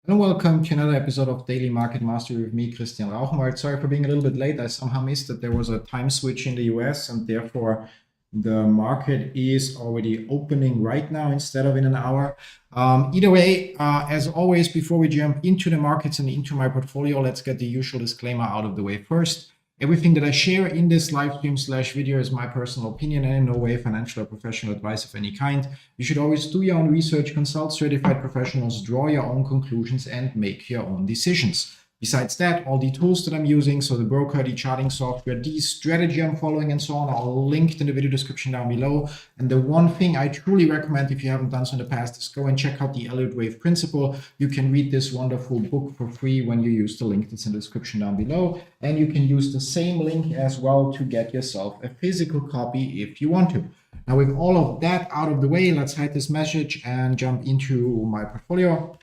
And welcome to another episode of Daily Market Mastery with me, Christian Rauchenwald. Sorry for being a little bit late. I somehow missed that there was a time switch in the US, and therefore the market is already opening right now instead of in an hour. Either way, as always, before we jump into the markets and into my portfolio, let's get the usual disclaimer out of the way first. Everything that I share in this live stream / video is my personal opinion and in no way financial or professional advice of any kind. You should always do your own research, consult certified professionals, draw your own conclusions, and make your own decisions. Besides that, all the tools that I'm using, so the broker, the charting software, the strategy I'm following, and so on, are all linked in the video description down below. And the one thing I truly recommend, if you haven't done so in the past, is go and check out the Elliott Wave Principle. You can read this wonderful book for free when you use the link that's in the description down below. And you can use the same link as well to get yourself a physical copy if you want to. Now, with all of that out of the way, let's hide this message and jump into my portfolio.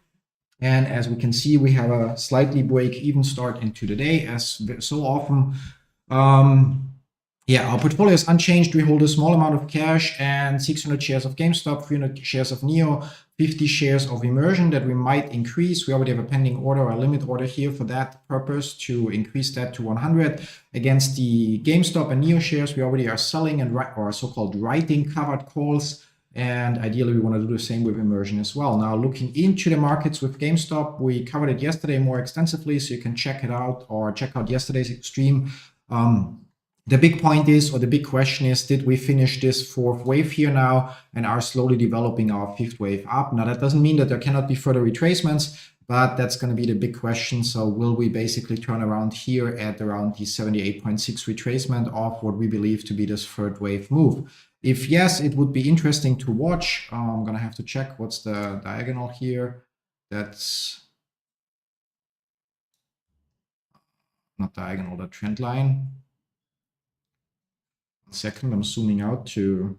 And as we can see, we have a slightly break-even start into the day, as so often. Our portfolio is unchanged. We hold a small amount of cash and 600 shares of GameStop, 300 shares of NEO, 50 shares of Immersion that we might increase. We already have a pending order or a limit order here for that purpose to increase that to 100. Against the GameStop and NEO shares, we already are selling and or so-called writing covered calls. And ideally, we want to do the same with Immersion as well. Now, looking into the markets with GameStop, we covered it yesterday more extensively, so you can check it out or check out yesterday's stream. The big point is, or the big question is, did we finish this fourth wave here now and are slowly developing our fifth wave up? Now, that doesn't mean that there cannot be further retracements, but that's going to be the big question. So will we basically turn around here at around the 78.6 retracement of what we believe to be this third wave move? If yes, it would be interesting to watch. I'm going to have to check what's the diagonal here. That's not diagonal, the trend line. 1 second, I'm zooming out to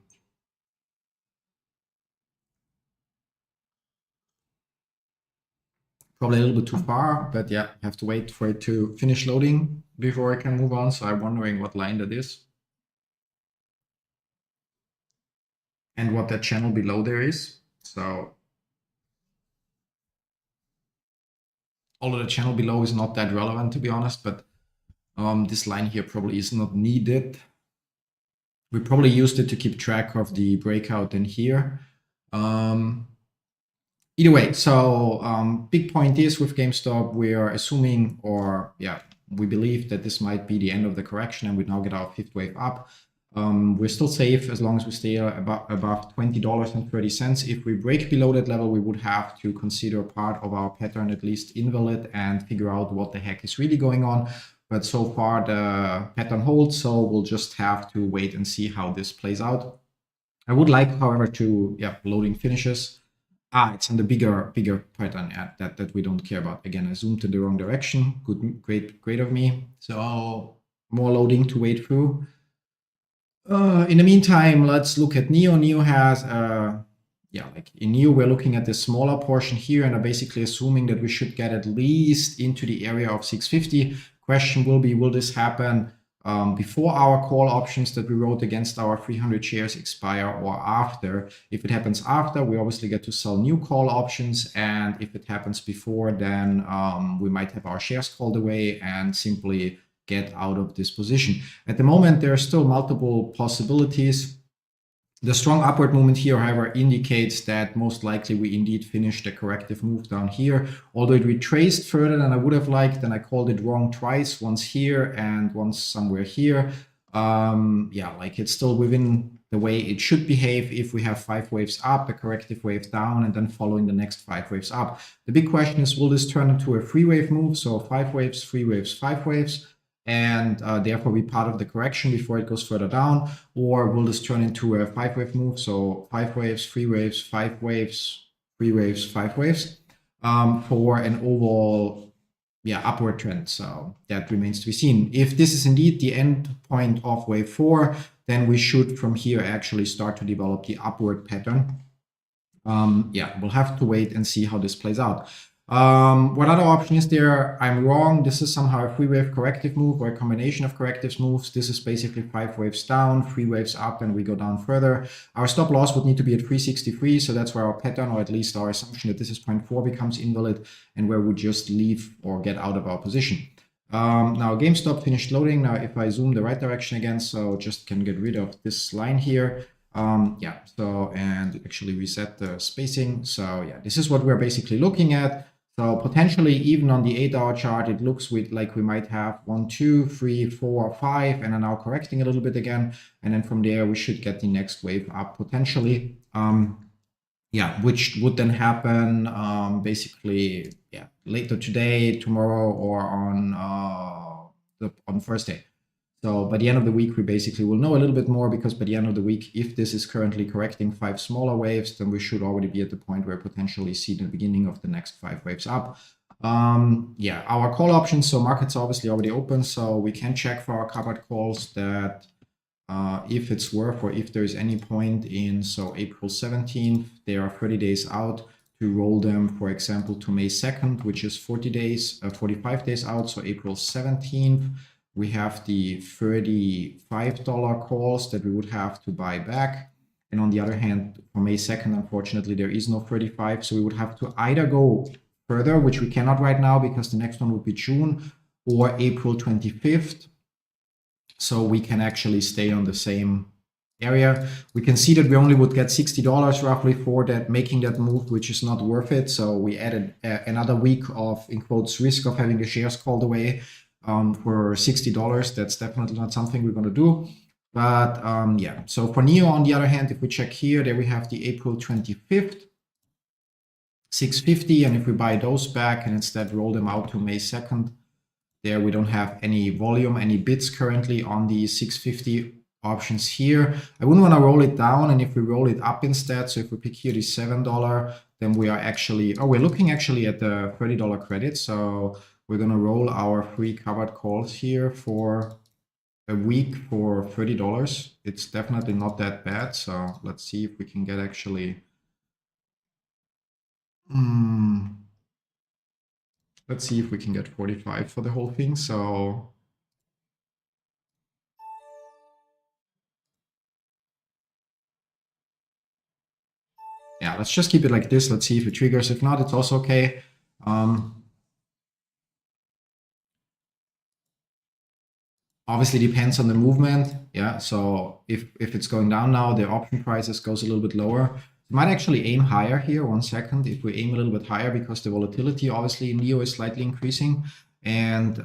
probably a little bit too far, but yeah, I have to wait for it to finish loading before I can move on. So I'm wondering what line that is and what that channel below there is. So although the channel below is not that relevant, to be honest, but this line here probably is not needed. We probably used it to keep track of the breakout in here. Either way, so big point is with GameStop, we are assuming, or yeah, we believe that this might be the end of the correction and we now get our fifth wave up. We're still safe as long as we stay above $20.30. If we break below that level, we would have to consider part of our pattern at least invalid and figure out what the heck is really going on. But so far the pattern holds, so we'll just have to wait and see how this plays out. I would like, however, to, loading finishes. It's on the bigger pattern that we don't care about. Again, I zoomed in the wrong direction. Good, great of me. So more loading to wait through. In the meantime, let's look at NEO. NEO has, like in NEO, we're looking at the smaller portion here and are basically assuming that we should get at least into the area of 650. Question will be, will this happen before our call options that we wrote against our 300 shares expire or after? If it happens after, we obviously get to sell new call options. And if it happens before, then we might have our shares called away and simply get out of this position. At the moment, there are still multiple possibilities. The strong upward movement here, however, indicates that most likely we indeed finished a corrective move down here. Although it retraced further than I would have liked, and I called it wrong twice, once here and once somewhere here. It's still within the way it should behave if we have 5 waves up, a corrective wave down, and then following the next 5 waves up. The big question is, will this turn into a 3-wave move? So 5 waves, 3 waves, 5 waves. And therefore be part of the correction before it goes further down, or will this turn into a 5-wave move? So 5 waves, 3 waves, 5 waves, 3 waves, 5 waves for an overall upward trend. So that remains to be seen. If this is indeed the end point of wave 4, then we should from here actually start to develop the upward pattern. We'll have to wait and see how this plays out. What other option is there? I'm wrong. This is somehow a 3-wave corrective move or a combination of corrective moves. This is basically 5 waves down, 3 waves up, and we go down further. Our stop loss would need to be at 363, so that's where our pattern, or at least our assumption that this is 0.4 becomes invalid, and where we just leave or get out of our position. Now GameStop finished loading. Now if I zoom the right direction again, so just can get rid of this line here. Yeah, so, and actually reset the spacing. So yeah, this is what we're basically looking at. So potentially even on the 8-hour chart, it looks like we might have 1, 2, 3, 4, 5, and then now correcting a little bit again. And then from there, we should get the next wave up potentially. Yeah, which would then happen basically, yeah, later today, tomorrow, or on Thursday. So by the end of the week, we basically will know a little bit more, because by the end of the week, if this is currently correcting 5 smaller waves, then we should already be at the point where potentially see the beginning of the next 5 waves up. Yeah, our call options, so markets are obviously already open, so we can check for our covered calls that if it's worth, or if there is any point in, so April 17th, they are 30 days out, to roll them, for example, to May 2nd, which is 40 days, 45 days out, so April 17th. We have the $35 calls that we would have to buy back. And on the other hand, for May 2nd, unfortunately, there is no 35. So we would have to either go further, which we cannot right now, because the next one would be June, or April 25th. So we can actually stay on the same area. We can see that we only would get $60 roughly for that, making that move, which is not worth it. So we added another week of, in quotes, risk of having the shares called away. For $60, that's definitely not something we're going to do. But yeah, so for NEO, on the other hand, if we check here, there we have the April 25th, 650. And if we buy those back and instead roll them out to May 2nd, there we don't have any volume, any bids currently on the 650 options here. I wouldn't want to roll it down. And if we roll it up instead, so if we pick here the $7, then we are actually, we're looking actually at the $30 credit. So we're going to roll our 3 covered calls here for a week for $30. It's definitely not that bad. So let's see if we can get actually. Let's see if we can get 45 for the whole thing. So yeah, let's just keep it like this. Let's see if it triggers. If not, it's also okay. Obviously depends on the movement. Yeah, so if it's going down now, the option prices goes a little bit lower. We might actually aim higher here. 1 second. If we aim a little bit higher, because the volatility obviously in NEO is slightly increasing. And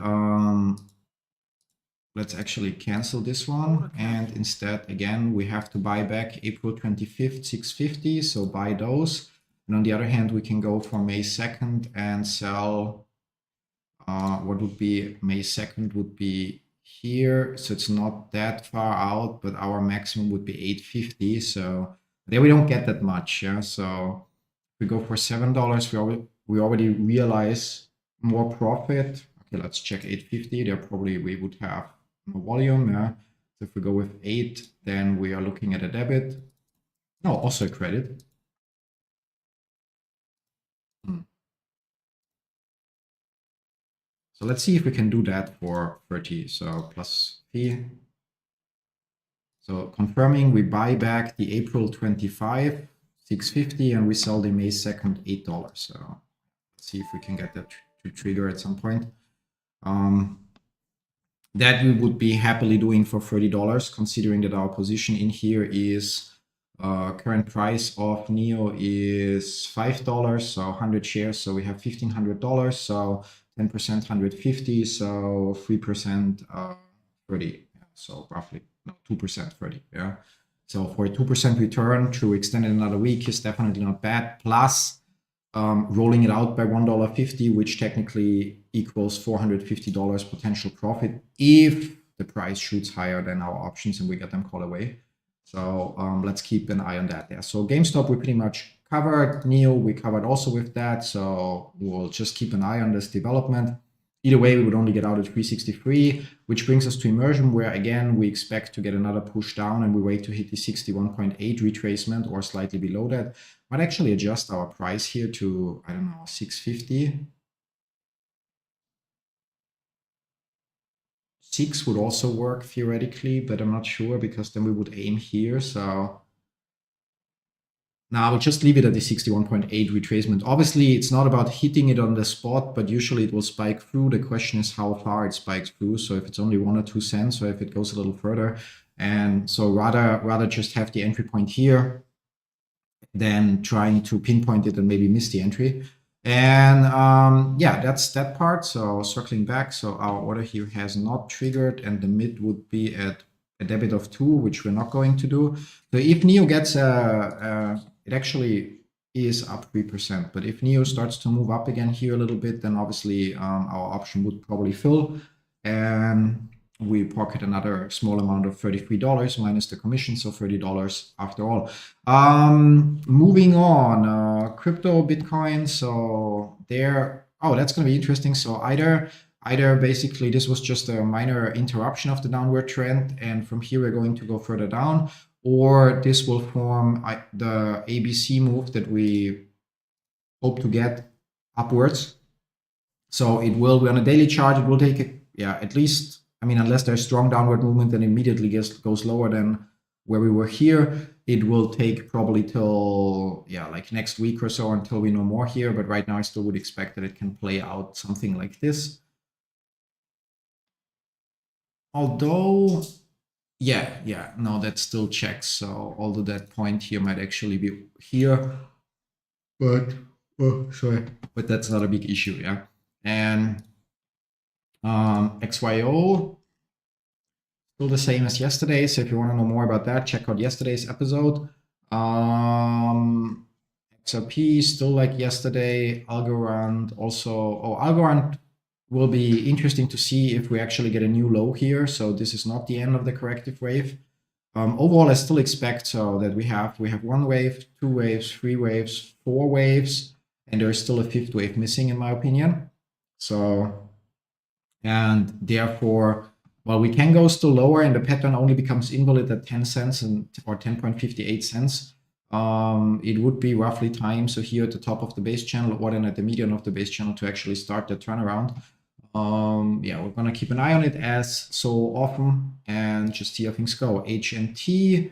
let's actually cancel this one. And instead, again, we have to buy back April 25th, 650. So buy those. And on the other hand, we can go for May 2nd and sell. What would be May 2nd would be here, so it's not that far out, but our maximum would be 850. So there we don't get that much. Yeah, so if we go for $7, we already realize more profit. Okay, let's check 850. There probably we would have more volume. Yeah, so if we go with 8, then we are looking at a debit. No, also a credit. So let's see if we can do that for 30. So plus fee. So confirming, we buy back the April 25, 650, and we sell the May 2nd, $8. So let's see if we can get that to trigger at some point. That we would be happily doing for $30, considering that our position in here is current price of NEO is $5, so 100 shares. So we have $1,500. So 10% 150, so 3% 30. Yeah, so roughly 2% 30. Yeah. So for a 2% return to extend it another week is definitely not bad. Plus rolling it out by $1.50, which technically equals $450 potential profit if the price shoots higher than our options and we get them called away. So let's keep an eye on that. Yeah. So GameStop, we pretty much covered. NEO, we covered also with that. So we'll just keep an eye on this development. Either way, we would only get out at 363, which brings us to immersion, where again, we expect to get another push down and we wait to hit the 61.8 retracement or slightly below that. Might actually adjust our price here to, I don't know, 650. 6 would also work theoretically, but I'm not sure because then we would aim here. So now we'll just leave it at the 61.8 retracement. Obviously, it's not about hitting it on the spot, but usually it will spike through. The question is how far it spikes through. So if it's only 1 or 2 cents, or if it goes a little further. And so rather just have the entry point here than trying to pinpoint it and maybe miss the entry. And yeah, that's that part. So circling back, so our order here has not triggered, and the mid would be at a debit of 2, which we're not going to do. So if NEO gets it actually is up 3%, but if NEO starts to move up again here a little bit, then obviously our option would probably fill, and we pocket another small amount of $33 minus the commission, so $30 after all. Moving on, crypto, Bitcoin. So there, oh, that's going to be interesting. So either basically this was just a minor interruption of the downward trend, and from here we're going to go further down, or this will form the ABC move that we hope to get upwards. So it will be on a daily chart. It will take, at least, I mean, unless there's strong downward movement and immediately goes lower than where we were here, it will take probably till, like next week or so until we know more here. But right now I still would expect that it can play out something like this. Although, no, that still checks. So although that point here might actually be here, but, but that's not a big issue, And XYO, still the same as yesterday. So if you want to know more about that, check out yesterday's episode. XRP, still like yesterday. Algorand also, Algorand will be interesting to see if we actually get a new low here. So this is not the end of the corrective wave. Overall, I still expect so that we have 1 wave, 2 waves, 3 waves, 4 waves, and there's still a 5th wave missing in my opinion. So, and therefore, well, we can go still lower, and the pattern only becomes invalid at 10 cents or 10.58 cents. It would be roughly time, so here at the top of the base channel or then at the median of the base channel to actually start the turnaround. We're gonna keep an eye on it as so often and just see how things go. HNT,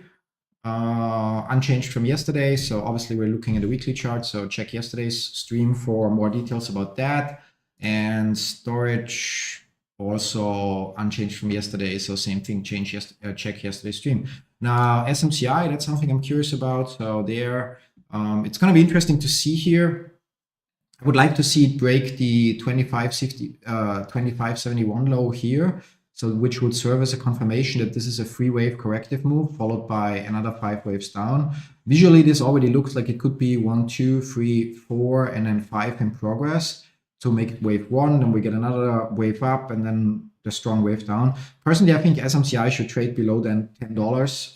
unchanged from yesterday. So obviously we're looking at the weekly chart. So check yesterday's stream for more details about that. And storage also unchanged from yesterday. So same thing, check yesterday's stream. Now SMCI, that's something I'm curious about. So there, it's gonna be interesting to see here. I would like to see it break the 2571 low here, so which would serve as a confirmation that this is a 3-wave corrective move followed by another 5 waves down. Visually, this already looks like it could be 1, 2, 3, 4, and then 5 in progress to make it wave 1. Then we get another wave up, and then the strong wave down. Personally, I think SMCI should trade below than $10.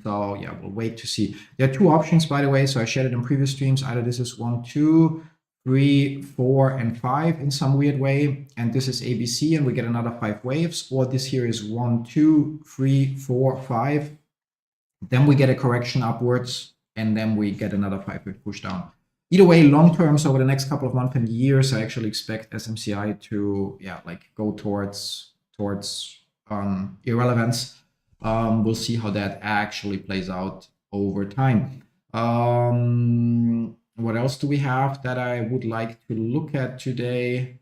So yeah, we'll wait to see. There are 2 options, by the way. So I shared it in previous streams. Either this is 1, 2, 3, 4, and 5 in some weird way, and this is ABC, and we get another 5 waves, or this here is 1, 2, 3, 4, 5. Then we get a correction upwards, and then we get another 5-wave push down. Either way, long term, so over the next couple of months and years, I actually expect SMCI to go towards irrelevance. We'll see how that actually plays out over time. What else do we have that I would like to look at today?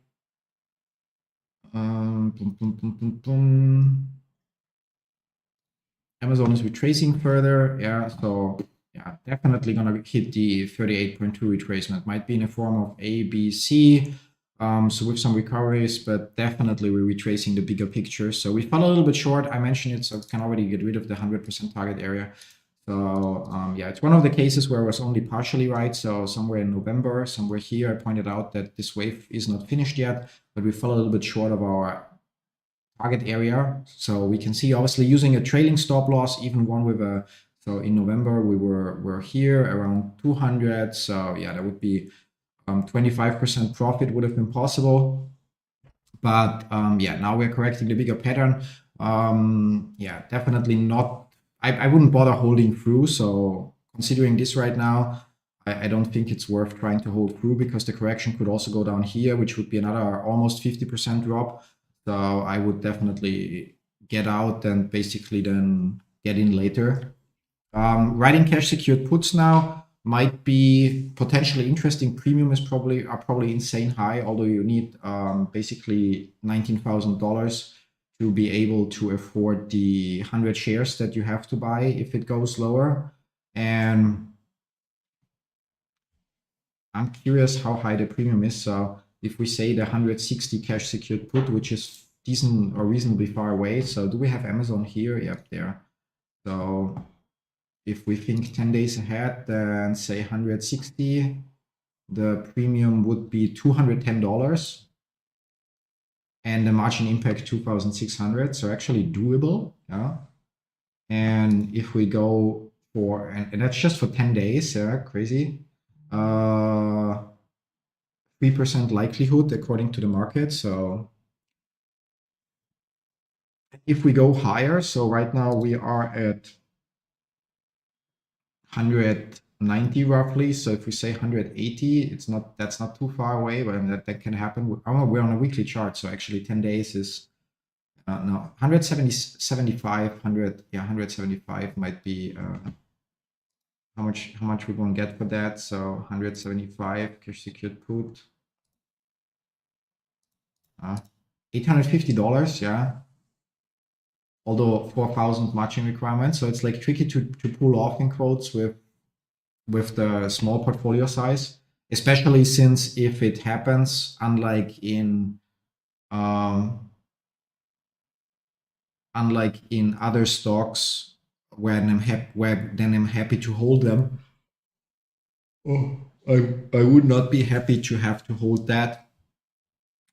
Amazon is retracing further. So definitely gonna hit the 38.2 retracement. Might be in a form of A, B, C. So with some recoveries, but definitely we're retracing the bigger picture. So we fell a little bit short. I mentioned it, so it can already get rid of the 100% target area. So it's one of the cases where I was only partially right. So somewhere in November, somewhere here, I pointed out that this wave is not finished yet, but we fell a little bit short of our target area. So we can see, obviously, using a trailing stop loss, even one with a, so in November, we're here around 200. So yeah, that would be 25% profit would have been possible. But yeah, now we're correcting the bigger pattern. Yeah, definitely not. I wouldn't bother holding through. So considering this right now, I don't think it's worth trying to hold through because the correction could also go down here, which would be another almost 50% drop. So I would definitely get out and basically then get in later. Writing cash secured puts now might be potentially interesting. Premium is probably insane high, although you need basically $19,000 to be able to afford the 100 shares that you have to buy if it goes lower. And I'm curious how high the premium is. So if we say the 160 cash secured put, which is decent or reasonably far away. So do we have Amazon here? Yep, there. So if we think 10 days ahead, then say 160, the premium would be $210 and the margin impact 2,600. So actually doable. Yeah. And if we go for, and that's just for 10 days, yeah, crazy. 3% likelihood according to the market. So if we go higher, so right now we are at 190 roughly. So if we say 180, that's not too far away, but that can happen. Oh, we're on a weekly chart, so actually 10 days is no 175, 100, yeah, 175 might be how much we're going to get for that. So 175 cash secured put, $850, yeah. Although 4,000 matching requirements, so it's like tricky to pull off in quotes with the small portfolio size, especially since if it happens, unlike in other stocks where then I'm happy to hold them. Oh, I would not be happy to have to hold that.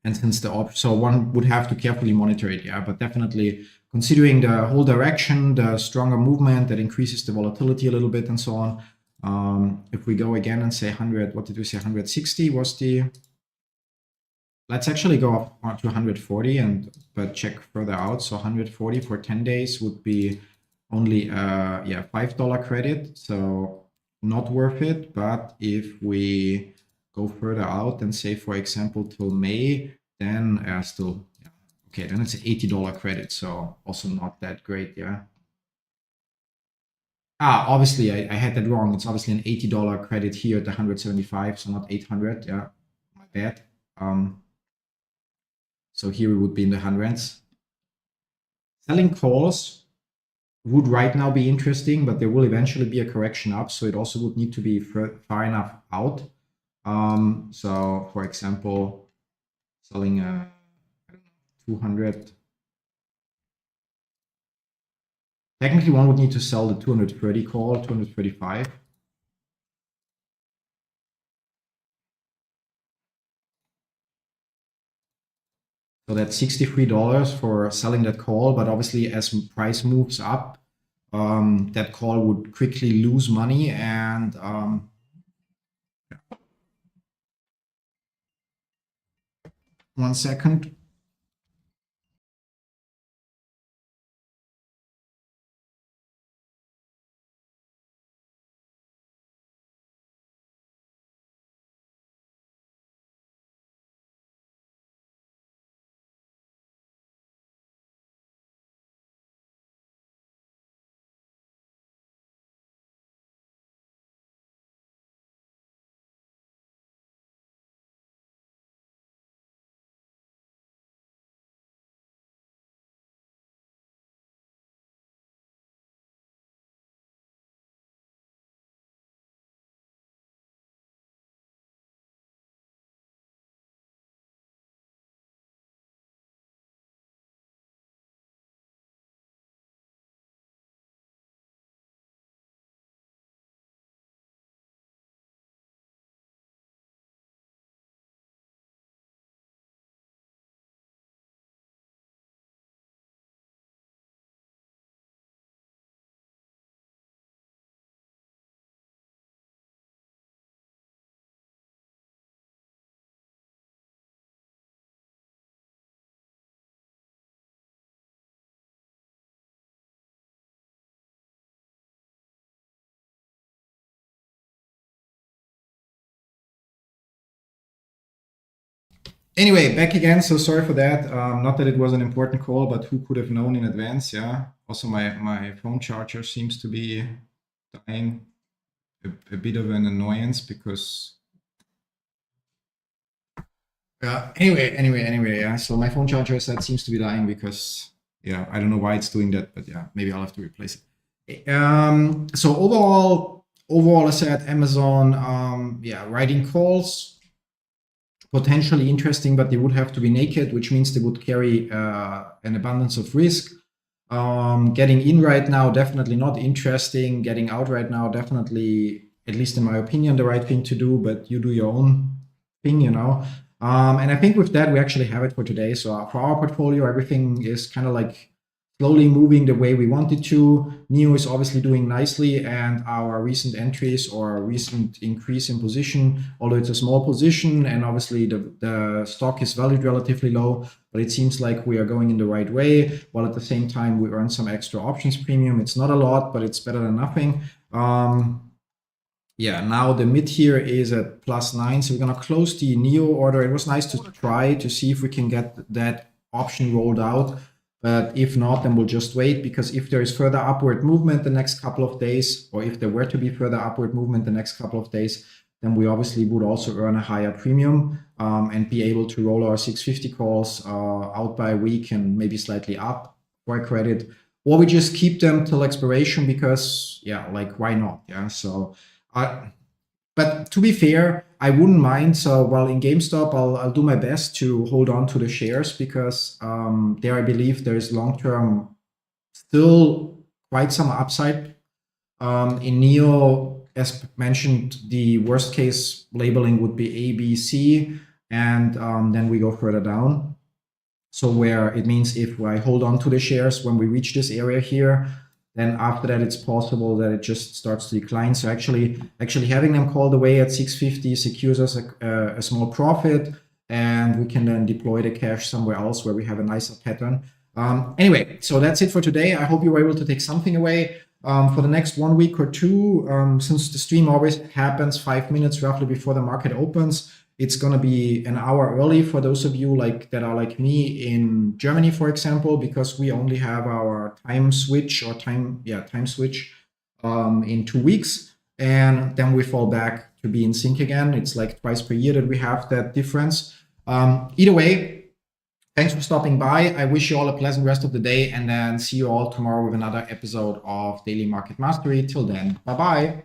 And since so one would have to carefully monitor it, yeah. But definitely considering the whole direction, the stronger movement that increases the volatility a little bit and so on. If we go again and say 100, what did we say? 160 was the. Let's actually go up to 140 but check further out. So 140 for 10 days would be only yeah, $5 credit. So not worth it. But if we go further out and say, for example, till May, then still, yeah. Okay, then it's an $80 credit. So also not that great, yeah. Obviously I had that wrong. It's obviously an $80 credit here at the 175, so not 800. Yeah, my bad. So here we would be in the hundreds. Selling calls would right now be interesting, but there will eventually be a correction up. So it also would need to be far enough out. So for example, selling a 200. Technically, one would need to sell the 230 call, 235. So that's $63 for selling that call. But obviously, as price moves up, that call would quickly lose money. And 1 second. Anyway, back again. So sorry for that. Not that it was an important call, but who could have known in advance? Yeah. Also, my phone charger seems to be dying. A bit of an annoyance because. Yeah. Anyway. Yeah. So my phone charger set seems to be dying because yeah, I don't know why it's doing that, but yeah, maybe I'll have to replace it. So overall, I said Amazon. Yeah, writing calls potentially interesting, but they would have to be naked, which means they would carry an abundance of risk. Getting in right now, definitely not interesting. Getting out right now, definitely, at least in my opinion, the right thing to do, but you do your own thing, you know. And I think with that, we actually have it for today. So for our portfolio, everything is kind of like slowly moving the way we want it to. NEO is obviously doing nicely, and our recent entries or recent increase in position, although it's a small position, and obviously the stock is valued relatively low, but it seems like we are going in the right way, while at the same time we earn some extra options premium. It's not a lot, but it's better than nothing. Yeah, now the mid here is at +9, so we're gonna close the NEO order. It was nice to try to see if we can get that option rolled out, but if not, then we'll just wait, because if there is further upward movement the next couple of days, or if there were to be further upward movement the next couple of days, then we obviously would also earn a higher premium and be able to roll our 650 calls out by a week and maybe slightly up for a credit, or we just keep them till expiration because, yeah, like why not? Yeah, so. But to be fair, I wouldn't mind. So while in GameStop, I'll do my best to hold on to the shares because there I believe there is long-term still quite some upside. In NEO, as mentioned, the worst case labeling would be A, B, C, and then we go further down. So where it means if I hold on to the shares when we reach this area here, then after that, it's possible that it just starts to decline. So actually having them called away at 650 secures us a small profit, and we can then deploy the cash somewhere else where we have a nicer pattern. Anyway, so that's it for today. I hope you were able to take something away. For the next 1 week or two, since the stream always happens 5 minutes roughly before the market opens, it's going to be an hour early for those of you that are like me in Germany, for example, because we only have our time switch in 2 weeks, and then we fall back to be in sync again. It's like twice per year that we have that difference. Either way, thanks for stopping by. I wish you all a pleasant rest of the day, and then see you all tomorrow with another episode of Daily Market Mastery. Till then, bye-bye.